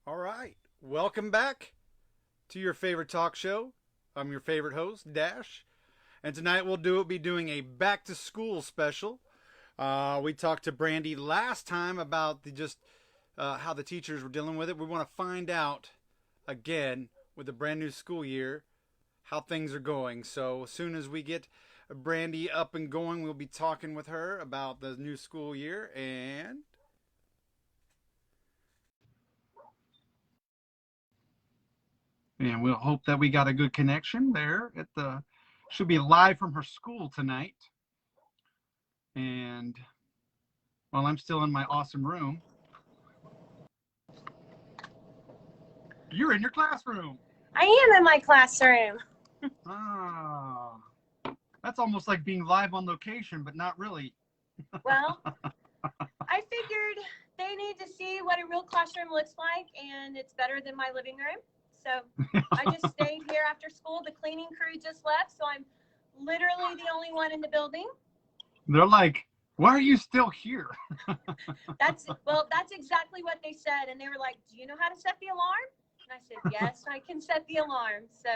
All right. Welcome back to your favorite talk show. I'm your favorite host, Dash. And tonight be doing a back to school special. We talked to Brandy last time about how the teachers were dealing with it. We want to find out again with the brand new school year how things are going. So as soon as we get Brandy up and going, we'll be talking with her about the new school year and we'll hope that we got a good connection there at the should be live from her school tonight. And while I'm still in my awesome room, you're in your classroom. I am in my classroom. Ah, that's almost like being live on location, but not really. Well, I figured they need to see what a real classroom looks like, and it's better than my living room. So I just stayed here after school. The cleaning crew just left, so I'm literally the only one in the building. They're like, why are you still here? That's exactly what they said. And they were like, do you know how to set the alarm? And I said, yes, I can set the alarm. So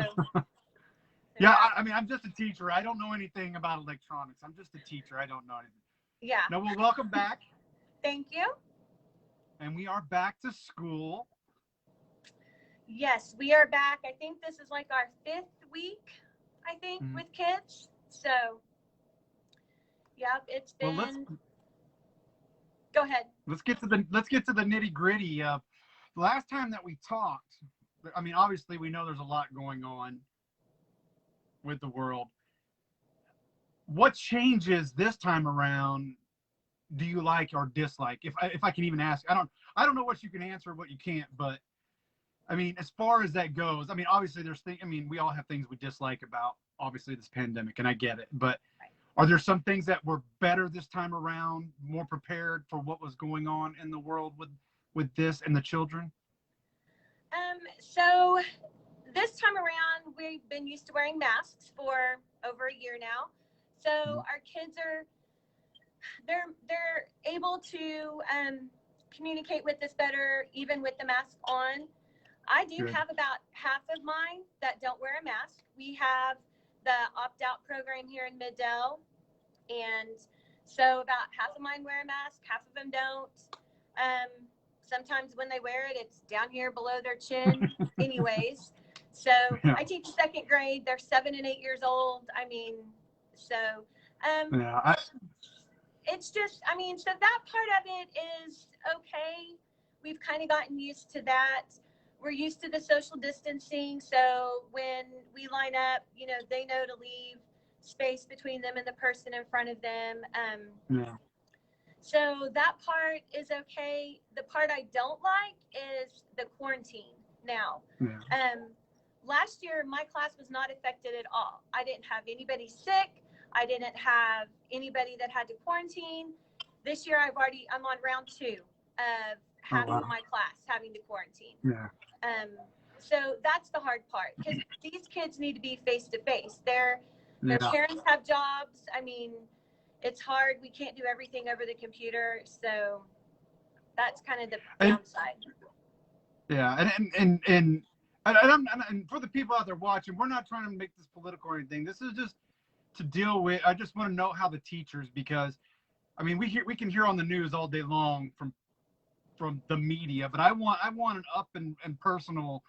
yeah, I mean, I'm just a teacher. I don't know anything about electronics. I'm just a teacher. I don't know anything. Yeah. No, well, welcome back. Thank you. And we are back to school. Yes, we are back. I think this is like our 5th week, with kids. So, yep, it's been. Well, Go ahead. Let's get to the nitty gritty. The last time that we talked, I mean, obviously we know there's a lot going on with the world. What changes this time around do you like or dislike? If I can even ask, I don't know what you can answer, what you can't, but I mean, as far as that goes, I mean, obviously there's things. I mean, we all have things we dislike about obviously this pandemic, and I get it. But are there some things that were better this time around, more prepared for what was going on in the world with this and the children? So this time around, we've been used to wearing masks for over a year now. So our kids they're able to communicate with us better, even with the mask on. I do have about half of mine that don't wear a mask. We have the opt-out program here in Middell, and so about half of mine wear a mask, half of them don't. Sometimes when they wear it, it's down here below their chin anyways. So I teach 2nd grade. They're 7 and 8 years old. I mean, so it's just, I mean, so that part of it is okay. We've kind of gotten used to that. We're used to the social distancing. So when we line up, they know to leave space between them and the person in front of them. So that part is okay. The part I don't like is the quarantine now. Last year, my class was not affected at all. I didn't have anybody sick. I didn't have anybody that had to quarantine. This year, I'm on round 2 of having my class having to quarantine. So that's the hard part, because these kids need to be face to face. Their parents have jobs. I mean, it's hard. We can't do everything over the computer. So that's kind of the downside. Yeah. And for the people out there watching, we're not trying to make this political or anything. This is just to deal with. I just want to know how the teachers, because I mean, we can hear on the news all day long from the media, but I want an up and personal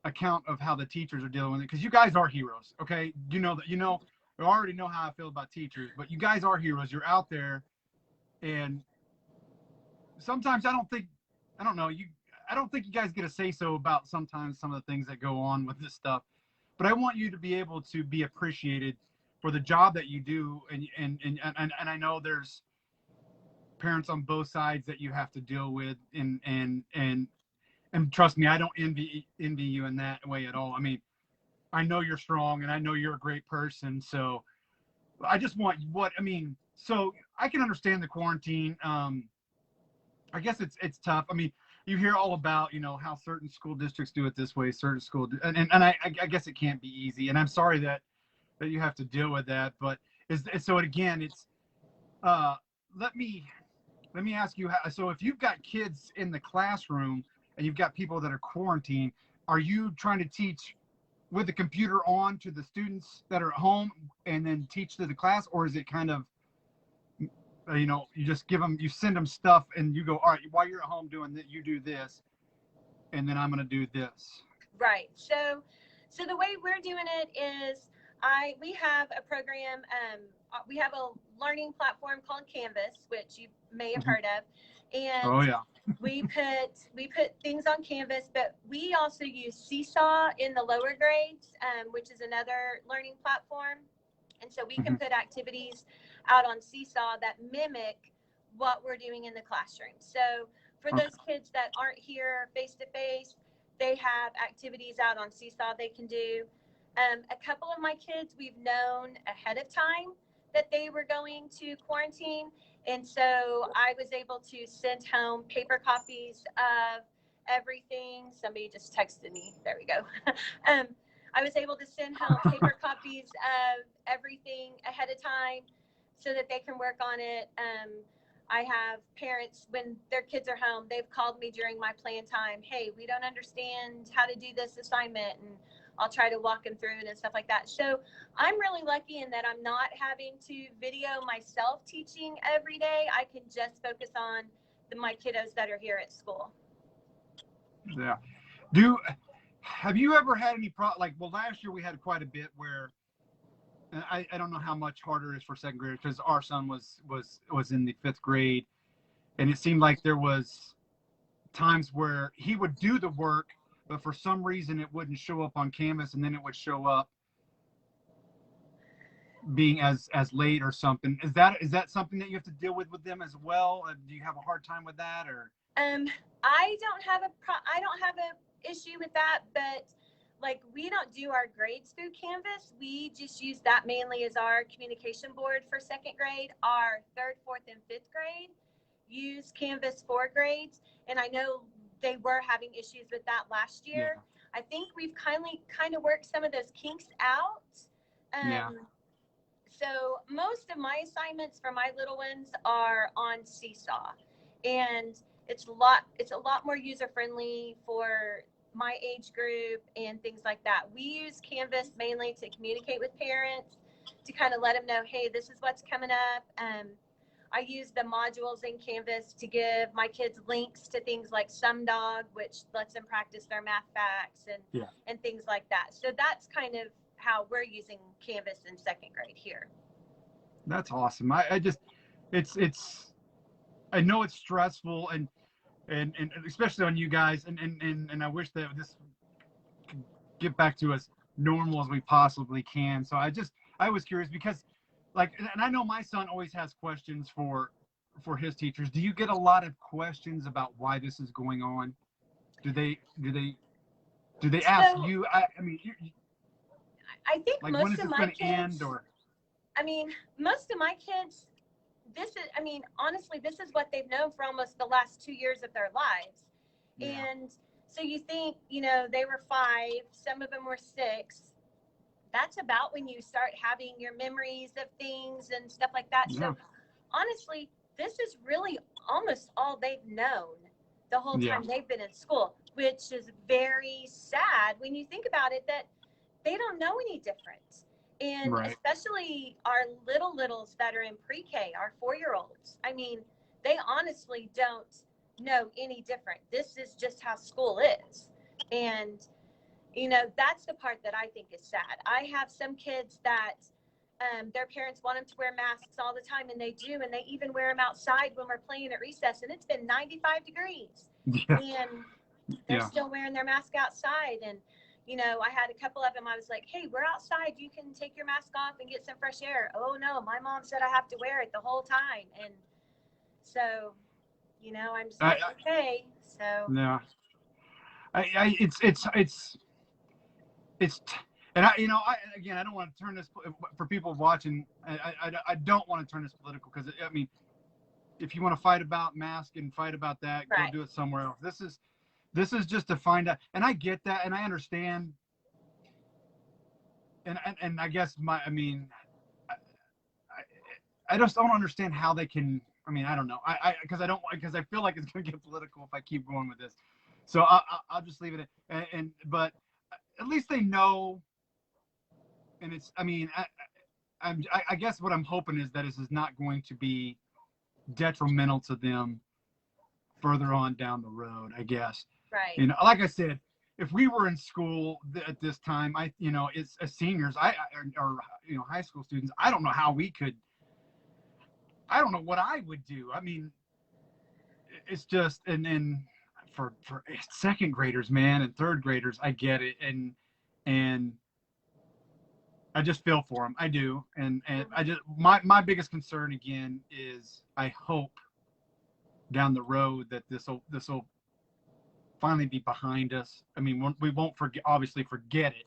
account of how the teachers are dealing with it, because you guys are heroes. Okay, you know that. I already know how I feel about teachers, but you guys are heroes. You're out there, and sometimes I don't think you guys get a say so about sometimes some of the things that go on with this stuff. But I want you to be able to be appreciated for the job that you do, and I know there's parents on both sides that you have to deal with, and trust me, I don't envy you in that way at all. I mean, I know you're strong, and I know you're a great person. So I just want so I can understand the quarantine. I guess it's tough. I mean, you hear all about, how certain school districts do it this way, certain and I guess it can't be easy. And I'm sorry that you have to deal with that. But so again, it's let me ask you, so if you've got kids in the classroom, and you've got people that are quarantined, are you trying to teach with the computer on to the students that are at home and then teach to the class? Or is it kind of, you just you send them stuff and you go, all right, while you're at home doing that, you do this, and then I'm going to do this. Right. So the way we're doing it is we have a program. We have a learning platform called Canvas, which you may have heard of, and oh yeah, we put things on Canvas, but we also use Seesaw in the lower grades, which is another learning platform, and so we can put activities out on Seesaw that mimic what we're doing in the classroom. So for those kids that aren't here face to face, they have activities out on Seesaw they can do. A couple of my kids, we've known ahead of time that they were going to quarantine. And so I was able to send home paper copies of everything. Somebody just texted me. There we go. I was able to send home paper copies of everything ahead of time so that they can work on it. I have parents, when their kids are home, they've called me during my plan time. Hey, we don't understand how to do this assignment. And I'll try to walk them through it and stuff like that. So I'm really lucky in that I'm not having to video myself teaching every day. I can just focus on my kiddos that are here at school. Yeah. Have you ever had any last year we had quite a bit where, I don't know how much harder it is for second graders, because our son was in the 5th grade, and it seemed like there was times where he would do the work, but for some reason it wouldn't show up on Canvas, and then it would show up being as late or something. Is that something that you have to deal with them as well? Do you have a hard time with that, or? I don't have a issue with that, but we don't do our grades through Canvas. We just use that mainly as our communication board for second grade. Our 3rd, 4th, and 5th grade use Canvas for grades, and I know they were having issues with that last year. Yeah. I think we've kind of worked some of those kinks out. So most of my assignments for my little ones are on Seesaw, and it's a lot more user friendly for my age group and things like that. We use Canvas mainly to communicate with parents, to kind of let them know, hey, this is what's coming up. I use the modules in Canvas to give my kids links to things like SumDog, which lets them practice their math facts and things like that. So that's kind of how we're using Canvas in second grade here. That's awesome. I know it's stressful and especially on you guys, and I wish that this could get back to as normal as we possibly can. So I was curious because and I know my son always has questions for his teachers. Do you get a lot of questions about why this is going on? Do they ask you? I mean, I think most of my kids, most of my kids, honestly, this is what they've known for almost the last 2 years of their lives. Yeah. And so you think, they were 5, some of them were 6. That's about when you start having your memories of things and stuff like that. Yeah. So honestly, this is really almost all they've known the whole time they've been in school, which is very sad when you think about it, that they don't know any different. And especially our littles that are in pre-K, our 4-year-olds. They honestly don't know any different. This is just how school is. And, that's the part that I think is sad. I have some kids that their parents want them to wear masks all the time, and they do, and they even wear them outside when we're playing at recess, and it's been 95 degrees. Yeah. And they're still wearing their mask outside. And I had a couple of them, I was like, hey, we're outside. You can take your mask off and get some fresh air. Oh, no, my mom said I have to wear it the whole time. And so, I'm just like, okay. So. No. And I don't want to turn this, for people watching, I don't want to turn this political, because, if you want to fight about mask and fight about that, go do it somewhere else. This is just to find out, and I get that, and I understand, and I guess I just don't understand how they can. I don't know. Because I feel like it's going to get political if I keep going with this. So I'll just leave it at, but at least they know. And it's, I mean, I guess what I'm hoping is that this is not going to be detrimental to them further on down the road, I guess. Right. You know, like I said, if we were in school at this time, it's as seniors, or high school students, I don't know how we could. I don't know what I would do. I mean, it's just, and then for second graders, man, and third graders, I get it, and I just feel for them. I do, and I just, my biggest concern again is I hope down the road that this will finally be behind us. I mean, we won't obviously forget it,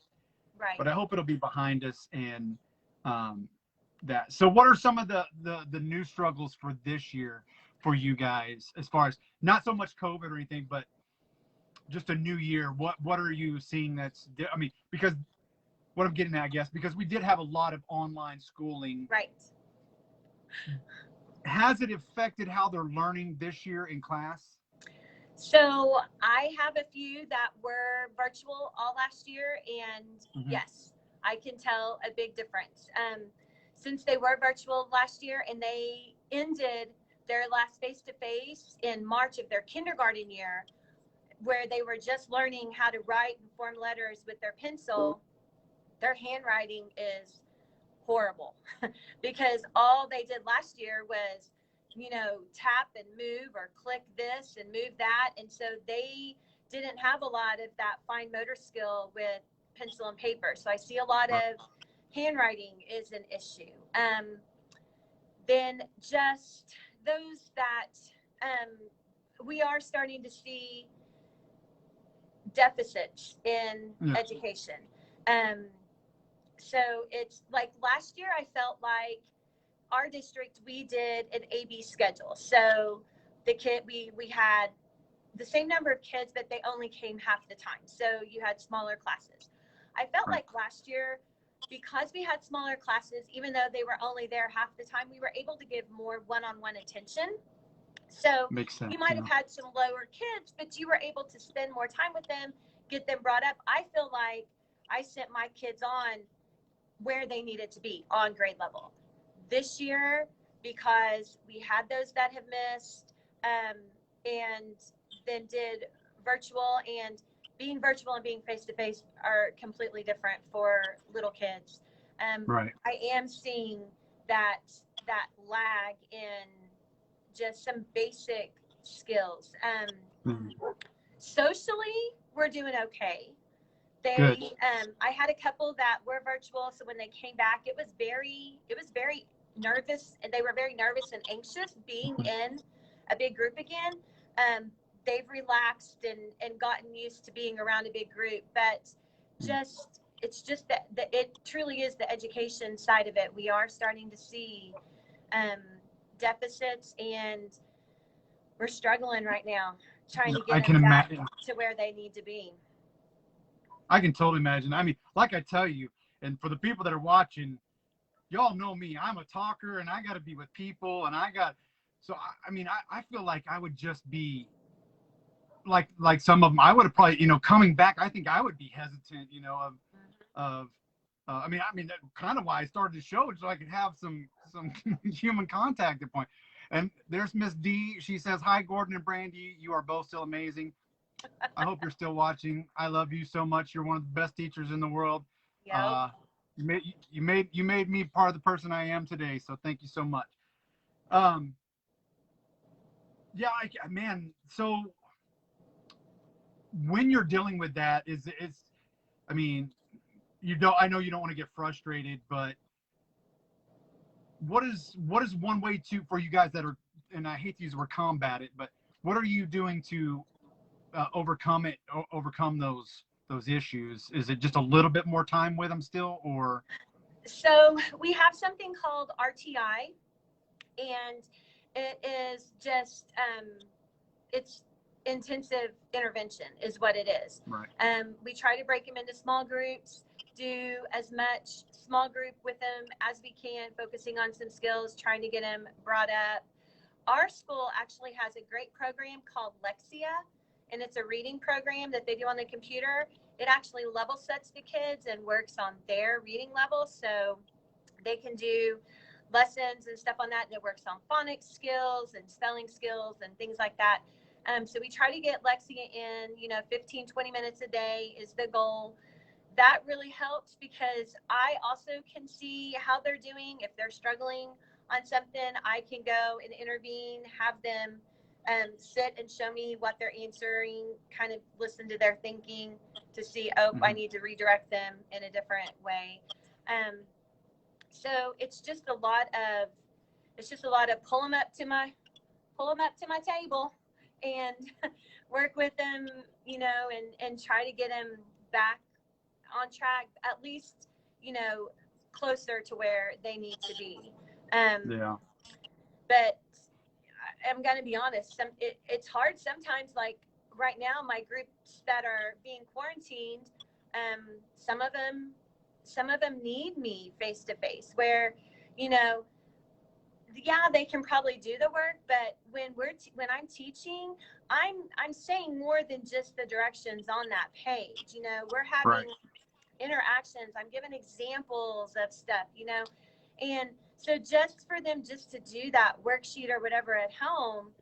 right. but I hope it'll be behind us. And that. So, what are some of the new struggles for this year for you guys, as far as not so much COVID or anything, but just a new year? What are you seeing that's? I mean, because what I'm getting at, I guess, because we did have a lot of online schooling. Right. Has it affected how they're learning this year in class? So I have a few that were virtual all last year, and yes, I can tell a big difference. Since they were virtual last year and they ended their last face-to-face in March of their kindergarten year, where they were just learning how to write and form letters with their pencil, their handwriting is horrible because all they did last year was, tap and move or click this and move that. And so they didn't have a lot of that fine motor skill with pencil and paper. So I see a lot of handwriting is an issue. Then just those that we are starting to see deficits in education. So it's like last year, I felt like our district, we did an AB schedule. So we had the same number of kids, but they only came half the time. So you had smaller classes. I felt like last year, because we had smaller classes, even though they were only there half the time, we were able to give more one-on-one attention. So you might have had some lower kids, but you were able to spend more time with them, get them brought up. I feel like I sent my kids on where they needed to be on grade level. This year, because we had those that have missed, and then did virtual, and being virtual and being face-to-face are completely different for little kids. I am seeing that lag in just some basic skills. Socially, we're doing okay. I had a couple that were virtual, so when they came back, it was very nervous, and they were very nervous and anxious being in a big group again. They've relaxed and gotten used to being around a big group, but it's just that it truly is the education side of it. We are starting to see deficits, and we're struggling right now trying to get them back to where they need to be. I can totally imagine. I mean, like I tell you, and for the people that are watching, y'all know me. I'm a talker, and I got to be with people, and I feel like I would just be like some of them. I would have probably, coming back, I think I would be hesitant, I mean, that's kind of why I started the show, so I could have some human contact at point. And there's Miss D. She says, "Hi, Gordon and Brandy. You are both still amazing. I hope you're still watching. I love you so much. You're one of the best teachers in the world. Yep. You made me part of the person I am today. So thank you so much." Yeah, man. So when you're dealing with that, I mean, I know you don't want to get frustrated, but what is one way for you guys that are, and I hate to use the word combat it, but what are you doing to overcome those issues? Is it just a little bit more time with them still, or? So we have something called RTI, and it is just it's intensive intervention is what it is. Right. We try to break them into small groups, do as much small group with them as we can, focusing on some skills, trying to get them brought up. Our school actually has a great program called Lexia, and it's a reading program that they do on the computer. It actually level sets the kids and works on their reading level. So they can do lessons and stuff on that. And it works on phonics skills and spelling skills and things like that. So we try to get Lexi in, 15, 20 minutes a day is the goal. That really helps because I also can see how they're doing. If they're struggling on something, I can go and intervene, have them sit and show me what they're answering, kind of listen to their thinking to see, I need to redirect them in a different way. So it's just a lot of pull them up to my table and work with them, and try to get them back on track, at least, closer to where they need to be. But I'm going to be honest, it's hard sometimes. Like right now, my groups that are being quarantined, some of them need me face to face, where, they can probably do the work, but when I'm teaching, I'm saying more than just the directions on that page. We're having interactions. I'm giving examples of stuff, and so just for them just to do that worksheet or whatever at home,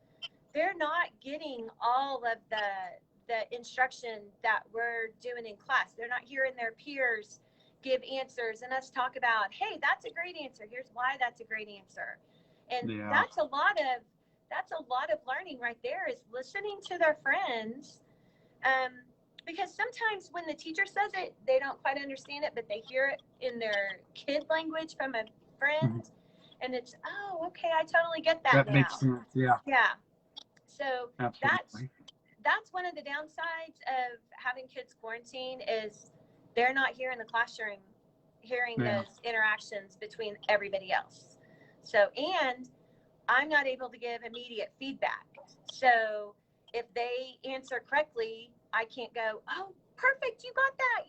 they're not getting all of the instruction that we're doing in class. They're not hearing their peers give answers and us talk about, hey, that's a great answer. Here's why that's a great answer. And that's a lot of learning right there, is listening to their friends. Because sometimes when the teacher says it, they don't quite understand it, but they hear it in their kid language from a friend, and it's, oh, okay, I totally get that now. That makes sense. Yeah. So absolutely. That's one of the downsides of having kids quarantine, is they're not here in the classroom hearing those interactions between everybody else. So, and I'm not able to give immediate feedback. So if they answer correctly, I can't go, oh, perfect, you got that,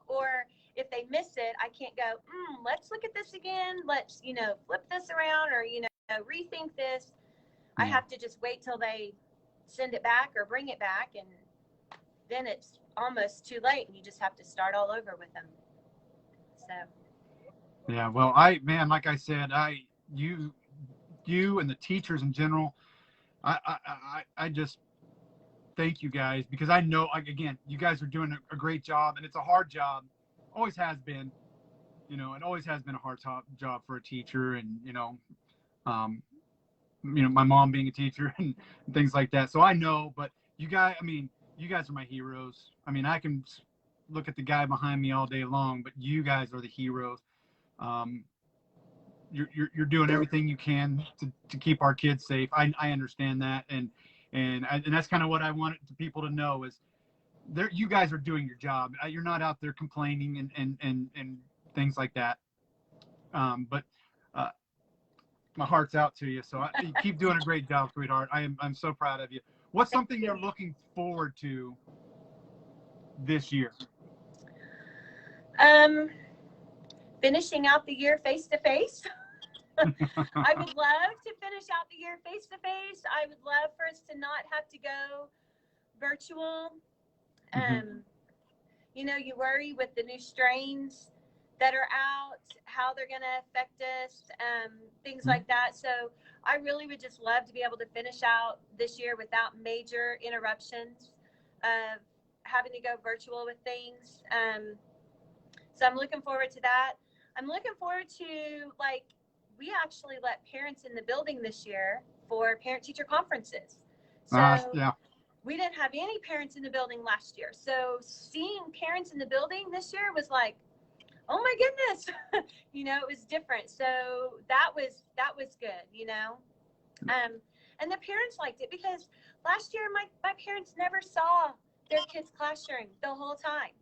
or if they miss it, I can't go, let's look at this again. Let's, flip this around, or, rethink this. I have to just wait till they send it back or bring it back, and then it's almost too late, and you just have to start all over with them. So. Yeah, well, like I said, you and the teachers in general, I just thank you guys, because I know, again, you guys are doing a great job, and it's a hard job. Always has been, it always has been a hard job for a teacher, and, my mom being a teacher and things like that. So I know, but you guys are my heroes. I can look at the guy behind me all day long, but you guys are the heroes. You're doing everything you can to keep our kids safe. I understand that. And that's kind of what I wanted people to know, is you guys are doing your job. You're not out there complaining and things like that. But my heart's out to you. So you keep doing a great job, sweetheart. I'm so proud of you. What's something you're looking forward to this year? Finishing out the year face to face. I would love to finish out the year face to face. I would love for us to not have to go virtual. You worry with the new strains that are out, how they're going to affect us, things like that. So I really would just love to be able to finish out this year without major interruptions of having to go virtual with things. So I'm looking forward to that. I'm looking forward to, we actually let parents in the building this year for parent-teacher conferences. So we didn't have any parents in the building last year. So seeing parents in the building this year was like, oh my goodness, it was different. So that was good, and the parents liked it, because last year my parents never saw their kids' classroom the whole time,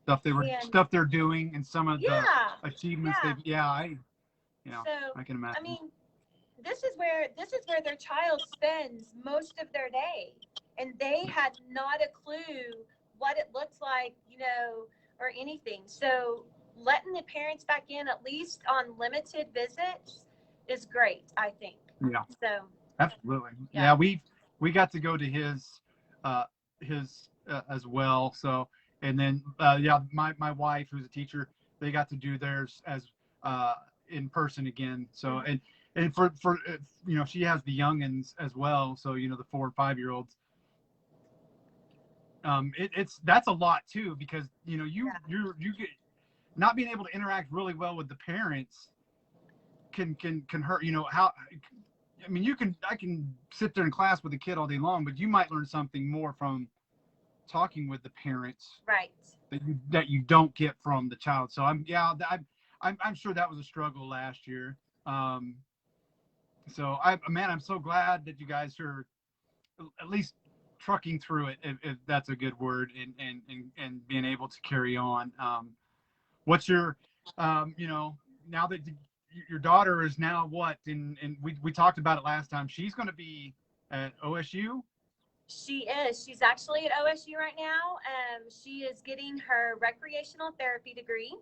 stuff they're doing, and some of the achievements I can imagine. This is where their child spends most of their day, and they had not a clue what it looks like, or anything. So letting the parents back in, at least on limited visits, is great, I think. Yeah. So absolutely. Yeah, we got to go to his his as well. So, and then yeah, my wife, who's a teacher, they got to do theirs as in person again. So, and for she has the youngins as well. So the 4 and 5-year-olds. That's a lot too, because you get not being able to interact really well with the parents can hurt. How, I mean, I can sit there in class with a kid all day long, but you might learn something more from talking with the parents, right, that you don't get from the child. So I'm sure that was a struggle last year. So I'm so glad that you guys are at least trucking through it, if that's a good word, and being able to carry on. What's your now that your daughter is now what, and we talked about it last time, she's going to be at OSU? She is. She's actually at OSU right now. She is getting her recreational therapy degree,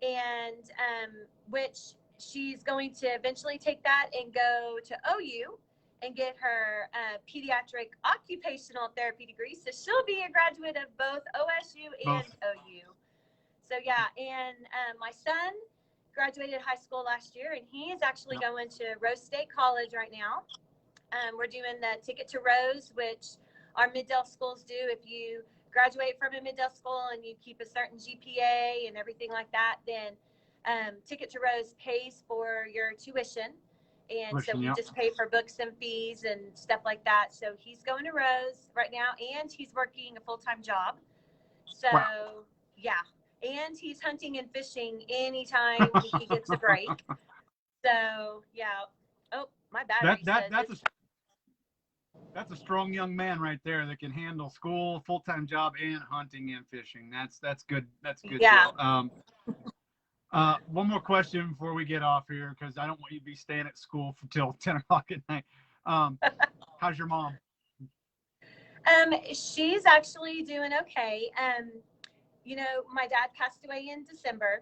and which she's going to eventually take that and go to OU and get her pediatric occupational therapy degree. So she'll be a graduate of both OSU and OU. So yeah, and my son graduated high school last year, and he is actually going to Rose State College right now. We're doing the Ticket to Rose, which our Mid-Del schools do. If you graduate from a Mid-Del school and you keep a certain GPA and everything like that, then Ticket to Rose pays for your tuition. And so we just pay for books and fees and stuff like that. So he's going to Rose right now, and he's working a full-time job. So yeah, and he's hunting and fishing anytime he gets a break. So yeah. Oh, my battery that's a strong young man right there that can handle school, full-time job, and hunting and fishing. That's good. That's good. Yeah. One more question before we get off here, because I don't want you to be staying at school till 10 o'clock at night. How's your mom? She's actually doing okay. My dad passed away in December,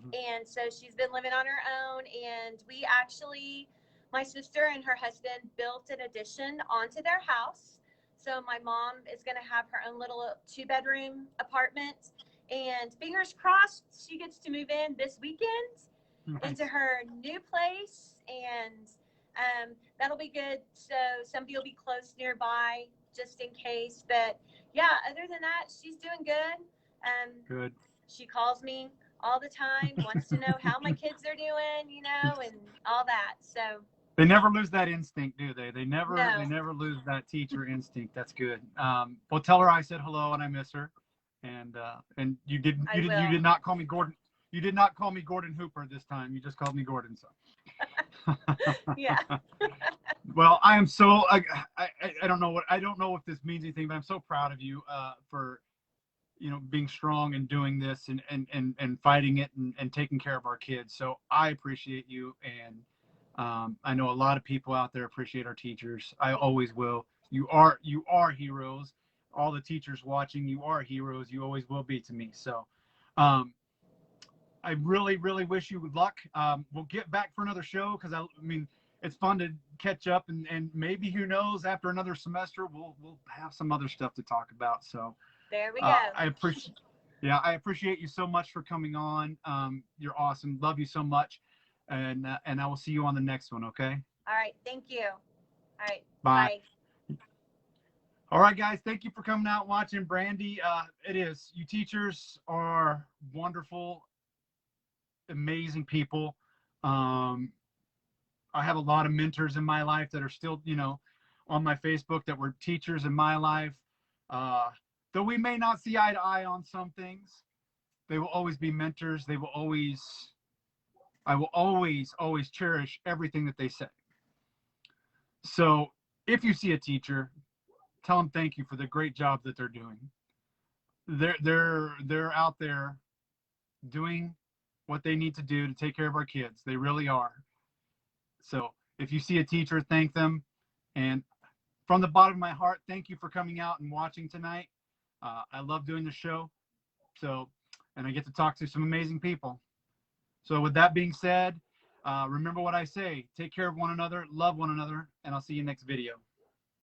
and so she's been living on her own. And we actually, my sister and her husband, built an addition onto their house. So my mom is going to have her own little 2-bedroom apartment. And fingers crossed, she gets to move in this weekend into her new place. And that'll be good. So somebody will be close nearby just in case. But yeah, other than that, she's doing good. Good. She calls me all the time, wants to know how my kids are doing, and all that. So they never lose that instinct, do they? They never lose that teacher instinct. That's good. Well, tell her I said hello and I miss her. And you did not call me Gordon. You did not call me Gordon Hooper this time. You just called me Gordon. So. Yeah. Well, I am so I don't know if this means anything, but I'm so proud of you for being strong and doing this and fighting it and taking care of our kids. So I appreciate you, and I know a lot of people out there appreciate our teachers. I always will. You are heroes. All the teachers watching, you are heroes. You always will be to me. So I really, really wish you good luck. We'll get back for another show, because I mean, it's fun to catch up, and maybe, who knows, after another semester we'll have some other stuff to talk about. So there we go. I appreciate you so much for coming on. You're awesome. Love you so much, and I will see you on the next one. Okay. All right. Thank you. All right. Bye. All right, guys. Thank you for coming out and watching Brandy. You teachers are wonderful, amazing people. I have a lot of mentors in my life that are still, on my Facebook, that were teachers in my life. Though we may not see eye to eye on some things, they will always be mentors. I will always cherish everything that they say. So if you see a teacher, tell them thank you for the great job that they're doing. They're out there doing what they need to do to take care of our kids. They really are. So if you see a teacher, thank them. And from the bottom of my heart, thank you for coming out and watching tonight. I love doing the show. And I get to talk to some amazing people. So with that being said, remember what I say: take care of one another, love one another, and I'll see you next video.